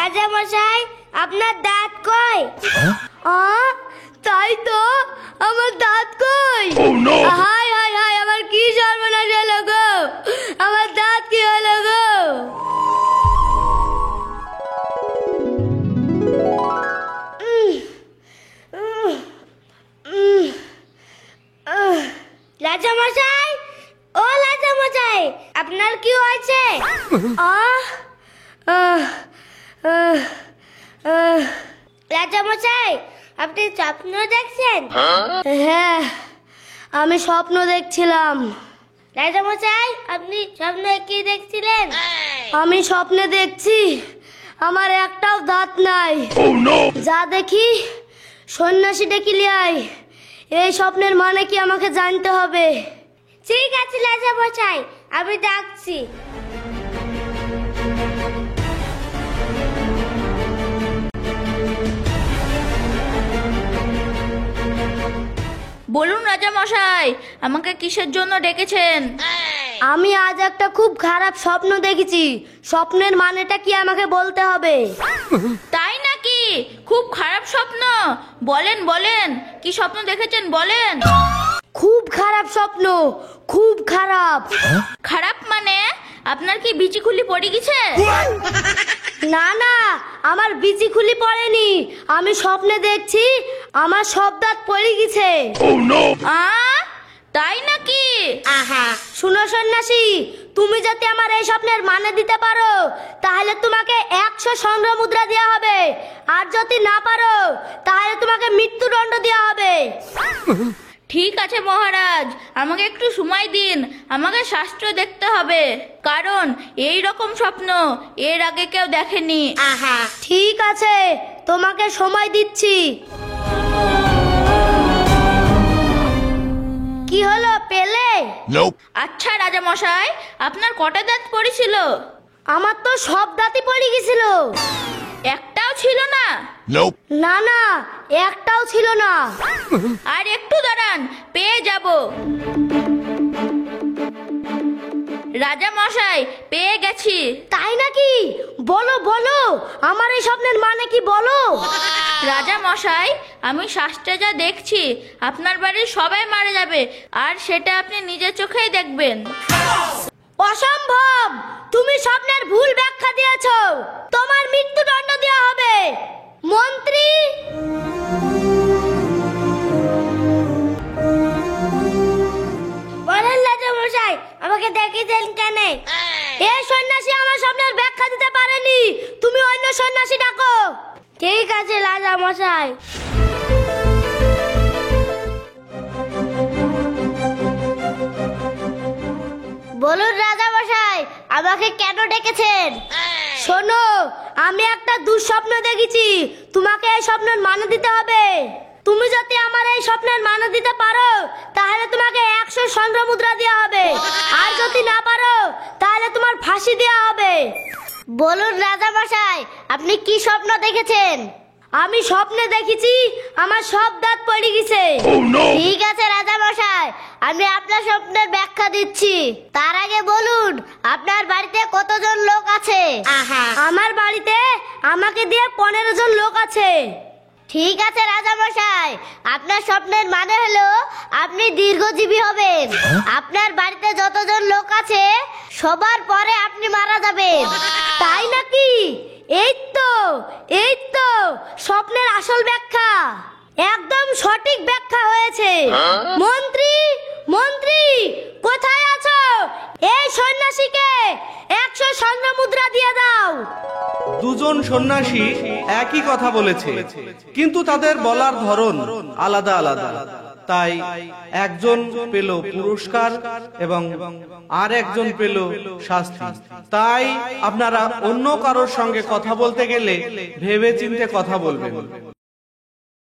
রাজা মশাই, আপনার দাঁত কই? তাই তো, আমার দাঁত কই? হাই হাই হাই, আমার কি সর্বনাশ হলো গো, আমার দাঁত কি হলো গো? রাজা মশাই, ও রাজা মশাই, আপনার কি হয়েছে? রাজা মশাই, আপনি স্বপ্ন দেখছেন? হ্যাঁ, আমি স্বপ্ন দেখছিলাম। রাজা মশাই, আপনি স্বপ্নে কি দেখছিলেন? আমি স্বপ্নে দেখছি আমার একটাও দাঁত নাই। যা দেখি সন্ন্যাসী ডেকে লিয়াই। এই স্বপ্নের মানে কি আমাকে জানতে হবে। ঠিক আছে রাজা মশাই, আমি ডাকছি। বলুন রাজা মশাই, আমাকে কিসের জন্য ডেকেছেন? আমি আজ একটা খুব খারাপ স্বপ্ন দেখেছি। স্বপ্নের মানেটা কি আমাকে বলতে হবে। তাই নাকি? খুব খারাপ স্বপ্ন? বলেন বলেন, কি স্বপ্ন দেখেছেন বলেন। খুব খারাপ স্বপ্ন, খুব খারাপ। খারাপ মানে আপনার কি বিচি খুলি পড়ে গেছে? না না, আমার বিচি খুলি পড়েনি। আমি স্বপ্নে দেখছি আমার সব দাঁত পড়ে গেছে। তাই নাকি? শুনো সন্ন্যাসী, তুমি যদি আমার এই স্বপ্নের মানে দিতে পারো তাহলে তোমাকে 100 স্বর্ণ মুদ্রা দেওয়া হবে, আর যদি না পারো তাহলে তোমাকে মৃত্যুদণ্ড দেওয়া হবে। ঠিক আছে মহারাজ, আমাকে একটু সময় দিন। আমাকে শাস্ত্র দেখতে হবে, কারণ এই রকম স্বপ্ন এর আগে কেউ দেখেনি। ঠিক আছে, তোমাকে সময় দিচ্ছি। কি হলো, পেলে? আচ্ছা রাজা মশাই, আপনার কটা দাঁত পড়েছিল? আমার তো সব দাঁতই পড়ে গেছিল। একটাও ছিল না? না না, একটাও ছিল না। আর একটু দাঁড়ান, পেয়ে যাব। রাজা মশাই, পেয়ে গেছি। তাই নাকি? বলো বলো, আমার এই স্বপ্নের মানে কি বলো। রাজা মশাই, আমি শাস্ত্রে যা দেখছি আপনার বাড়ির সবাই মারা যাবে, আর সেটা আপনি নিজের চোখেই দেখবেন। অসম্ভব! তুমি স্বপ্নের ভুল ব্যাখ্যা দিয়েছো। তোমার মৃত্যুদণ্ড দেওয়া হবে। মন্ত্রী, বলেন রাজা মশাই, আমাকে ডেকেছেন কেন? এই সন্ন্যাসী আমার স্বপ্নের ব্যাখ্যা দিতে পারেনি, তুমি অন্য সন্ন্যাসী ডাকো। ঠিক আছে রাজা মশাই। বলুন রাজা মশাই, আমাকে কেন ডেকেছেন? শোনো, আমি একটা দুঃস্বপ্ন দেখেছি। তোমাকে এই স্বপ্নের মানে দিতে হবে। তুমি যদি আমার এই স্বপ্নের মানে দিতে পারো তাহলে তোমাকে 100 স্বর্ণ মুদ্রা দেওয়া হবে, আর যদি না পারো তাহলে তোমার ফাঁসি দেওয়া হবে। বলুন রাজা মশাই, আপনি কি স্বপ্ন দেখেছেন? আমি স্বপ্নে দেখেছি আমার সব দাঁত পড়ে গেছে। ঠিক আছে রাজা মশাই, আমি আপনার স্বপ্নের ব্যাখ্যা দিচ্ছি। তার আগে বলুন, আপনার বাড়িতে কতজন লোক আছে? আমার বাড়িতে আমাকে দিয়ে 15 জন লোক আছে। ঠিক আছে রাজা মশাই, আপনার স্বপ্নের মানে হলো আপনি দীর্ঘজীবী হবেন। আপনার বাড়িতে যতজন লোক আছে সবার পরে আপনি মারা যাবেন। তাই নাকি? এই তো স্বপ্নের আসল ব্যাখ্যা। একদম সঠিক ব্যাখ্যা হয়েছে। মন্ত্রী মন্ত্রী, কোথায় আছো? এই সন্ন্যাসীকে 100 স্বর্ণ মুদ্রা দিয়ে দাও। দুজন সন্ন্যাসী একই কথা বলেছে, কিন্তু তাদের বলার ধরন আলাদা আলাদা। তাই একজন পেল পুরস্কার এবং আর একজন পেল শাস্তি। তাই আপনারা অন্য কারোর সঙ্গে কথা বলতে গেলে ভেবেচিন্তে কথা বলবেন।